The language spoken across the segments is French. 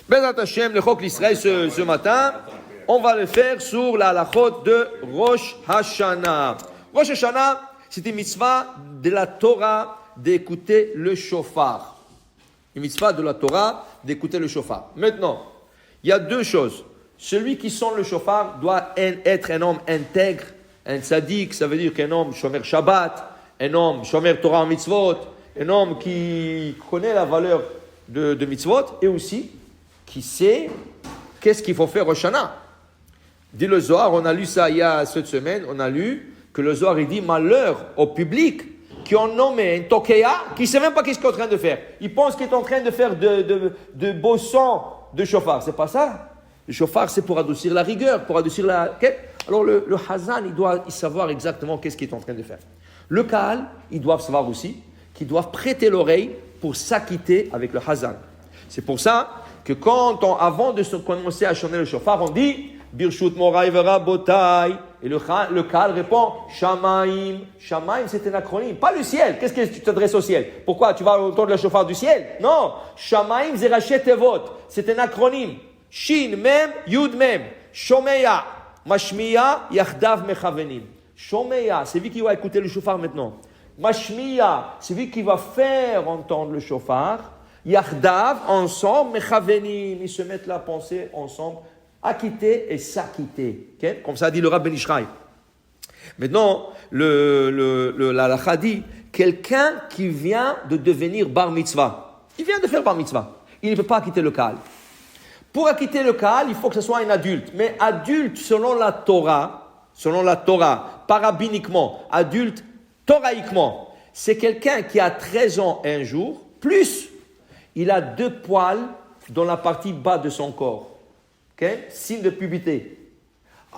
Bezat Hashem, le Chok l'Israël ce matin, on va le faire sur la halachot de Rosh Hashanah. Rosh Hashanah, c'est une mitzvah de la Torah d'écouter le shofar. Une mitzvah de la Torah d'écouter le shofar. Maintenant, il y a deux choses. Celui qui sonne le shofar doit être un homme intègre, un tzaddik, ça veut dire qu'un homme shomer Shabbat, un homme shomer Torah en mitzvot, un homme qui connaît la valeur de mitzvot et aussi qui sait qu'est-ce qu'il faut faire au Shana. Dit le Zohar, on a lu ça il y a cette semaine, on a lu que le Zohar il dit malheur au public qui ont nommé un tokeya qui ne sait même pas qu'est-ce qu'il est en train de faire. Il pense qu'il est en train de faire de beaux sons de shofar. C'est pas ça. Le shofar c'est pour adoucir la rigueur, pour adoucir la... Alors le Hazan il doit savoir exactement qu'est-ce qu'il est en train de faire. Le Kahal, ils doivent savoir aussi qu'ils doivent prêter l'oreille pour s'acquitter avec le Hazan. C'est pour ça que avant de commencer à chanter le shofar, on dit Birshut Morai Verabotai. Et le Kahal répond Shamaim. Shamaim, c'est un acronyme, pas le ciel. Qu'est-ce que tu t'adresses au ciel? Pourquoi? Tu vas entendre le shofar du ciel? Non. Shamaim, Zerachet Tevot. C'est un acronyme. Shin, Mem, Yud, Mem. Shomeya, Mashmiya, Yachdav, Mechavenim. Shomeya, c'est lui qui va écouter le shofar maintenant. Mashmiya, c'est lui qui va faire entendre le shofar. Yachdav, ensemble, Mechavenim, ils se mettent la pensée ensemble, acquitter et s'acquitter. Okay? Comme ça dit le Rav Ben Ishraï. Maintenant, la halakha dit, quelqu'un qui vient de devenir bar mitzvah, il vient de faire bar mitzvah, il ne peut pas acquitter le Kahal. Pour acquitter le Kahal, il faut que ce soit un adulte. Mais adulte, selon la Torah, pas rabbiniquement, adulte toraïquement, c'est quelqu'un qui a 13 ans et un jour, plus il a 2 poils dans la partie bas de son corps. Okay? Signe de puberté.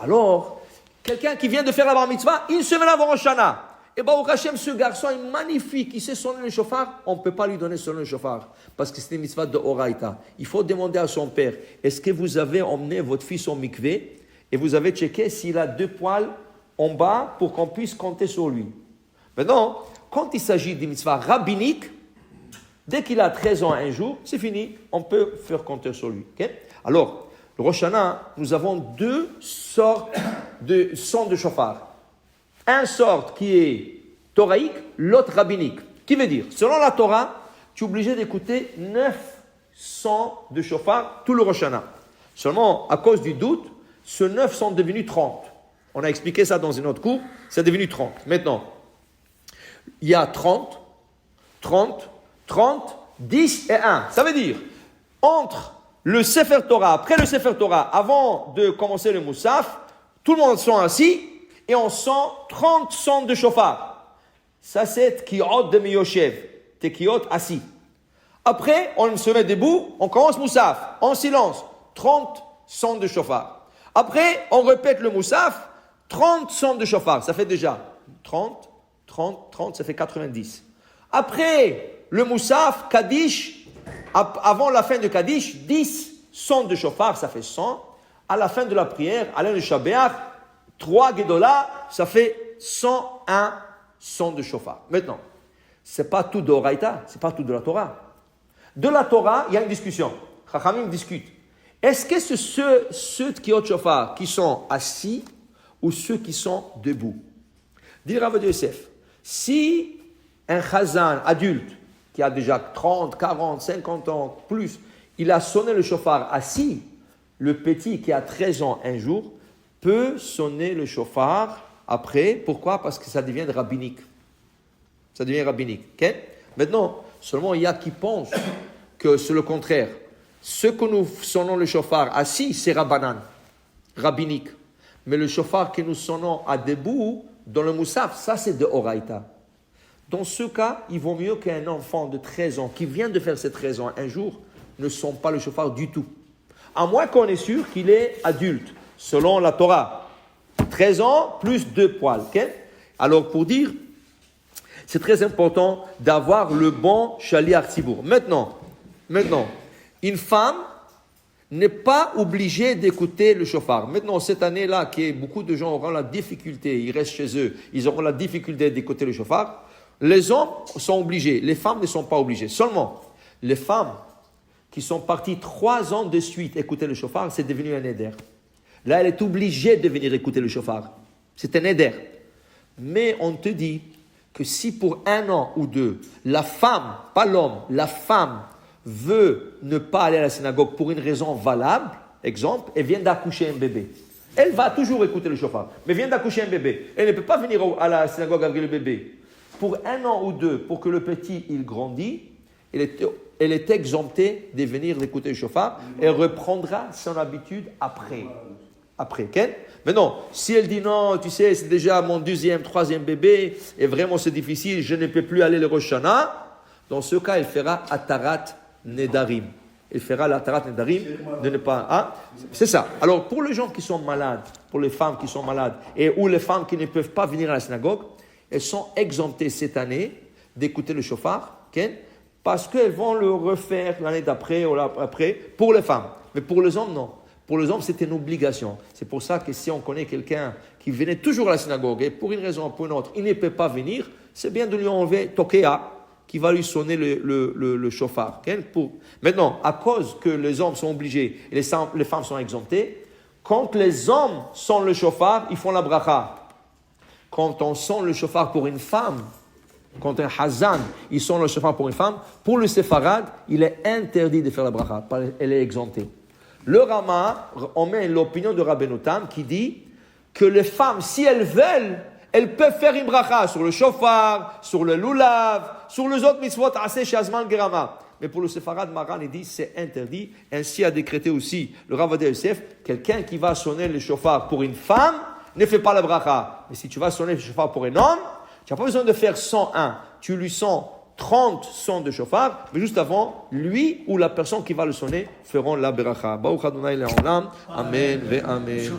Alors, quelqu'un qui vient de faire la bar mitzvah, une semaine avant Rosh Hashanah, et Baruch Hashem, ce garçon est magnifique, il sait sonner le shofar, on ne peut pas lui donner sonner le shofar, parce que c'est une mitzvah de Oraïta. Il faut demander à son père, est-ce que vous avez emmené votre fils au mikvé, et vous avez checké s'il a 2 poils en bas, pour qu'on puisse compter sur lui. Maintenant, quand il s'agit d'une mitzvah rabbinique, dès qu'il a 13 ans un jour, c'est fini, on peut faire compter sur lui. Okay? Alors, le Rosh Hashanah, nous avons 2 sortes de sons de shofar. Un sort qui est toraïque, l'autre rabbinique. Qui veut dire, selon la Torah, tu es obligé d'écouter 9 sons de shofar tout le Rosh Hashanah. Seulement, à cause du doute, ce 9 sont devenus 30. On a expliqué ça dans une autre cours, c'est devenu 30. Maintenant, il y a 30, 10 et 1. Ça veut dire, entre le Sefer Torah, après le Sefer Torah, avant de commencer le Moussaf, tout le monde sont assis et on sent 30 sons de shofar. Ça, c'est Tkiot de Miyoshev, Tkiot assis. Après, on se met debout, on commence Moussaf, en silence, 30 sons de shofar. Après, on répète le Moussaf, 30 sons de shofar. Ça fait déjà 30, ça fait 90. Après, le Moussaf, Kaddish, avant la fin de Kaddish, 10 sons de shofar, ça fait 100. À la fin de la prière, à l'heure de Shabbat, 3 Gedolah, ça fait 101 sons de shofar. Maintenant, ce n'est pas tout de Oraïta, ce n'est pas tout de la Torah. De la Torah, il y a une discussion. Chachamim discute. Est-ce que c'est ceux qui ont shofar qui sont assis ou ceux qui sont debout? Dit Rav Yosef, si un chazan adulte qui a déjà 30, 40, 50 ans, plus, il a sonné le shofar assis, le petit qui a 13 ans un jour peut sonner le shofar après. Pourquoi? Parce que ça devient rabbinique. Ça devient rabbinique. Okay? Maintenant, seulement il y a qui pensent que c'est le contraire. Ce que nous sonnons le shofar assis, c'est rabbanan, rabbinique. Mais le shofar que nous sonnons à debout, dans le moussaf, ça c'est de oraïta. Dans ce cas, il vaut mieux qu'un enfant de 13 ans qui vient de faire ses 13 ans un jour ne sonne pas le shofar du tout. À moins qu'on est sûr qu'il est adulte, selon la Torah. 13 ans plus 2 poils. Okay? Alors pour dire, c'est très important d'avoir le bon shaliach tzibur. Maintenant, une femme n'est pas obligée d'écouter le shofar. Maintenant, cette année-là, beaucoup de gens auront la difficulté, ils restent chez eux, ils auront la difficulté d'écouter le shofar. Les hommes sont obligés, les femmes ne sont pas obligées. Seulement, les femmes qui sont partis 3 ans de suite écouter le shofar, c'est devenu un éder. Là, elle est obligée de venir écouter le shofar. C'est un éder. Mais on te dit que si pour 1 an ou 2, la femme, pas l'homme, la femme veut ne pas aller à la synagogue pour une raison valable, exemple, elle vient d'accoucher un bébé. Elle va toujours écouter le shofar, mais vient d'accoucher un bébé. Elle ne peut pas venir à la synagogue avec le bébé. Pour 1 an ou 2, pour que le petit il grandit, elle est exemptée de venir écouter le shofar et reprendra son habitude après. Okay? Mais non, si elle dit non, tu sais, c'est déjà mon 2e, 3e bébé, et vraiment c'est difficile, je ne peux plus aller le Rosh Hashanah, dans ce cas, elle fera Atarat Nedarim. Elle fera l'Atarat Nedarim de ne pas... Ah, c'est ça. Alors, pour les gens qui sont malades, pour les femmes qui sont malades, ou les femmes qui ne peuvent pas venir à la synagogue, elles sont exemptées cette année d'écouter le shofar, okay? Parce qu'elles vont le refaire l'année d'après ou après, pour les femmes. Mais pour les hommes, non. Pour les hommes, c'est une obligation. C'est pour ça que si on connaît quelqu'un qui venait toujours à la synagogue et pour une raison ou pour une autre, il ne peut pas venir, c'est bien de lui enlever Tokea qui va lui sonner le shofar. Okay? Maintenant, à cause que les hommes sont obligés et les femmes sont exemptées, quand les hommes sonent le shofar, ils font la bracha. Quand on sonne le shofar pour une femme, quand un hazan, il sonne le shofar pour une femme, pour le séfarade, il est interdit de faire la bracha. Elle est exemptée. Le Rama, on met l'opinion de Rabbeinu Tam qui dit que les femmes, si elles veulent, elles peuvent faire une bracha sur le shofar, sur le lulav, sur les autres mitzvot, assez shazman gerama. Mais pour le séfarade, Maran, il dit c'est interdit. Ainsi a décrété aussi le Rav Ovadia Yosef, quelqu'un qui va sonner le shofar pour une femme, ne fait pas la bracha. Mais si tu vas sonner le shofar pour un homme, tu n'as pas besoin de faire 101. Tu lui sens 30 sons de shofar, mais juste avant, lui ou la personne qui va le sonner feront la bracha. Baruch Adonai le'olam. Amen ve amen.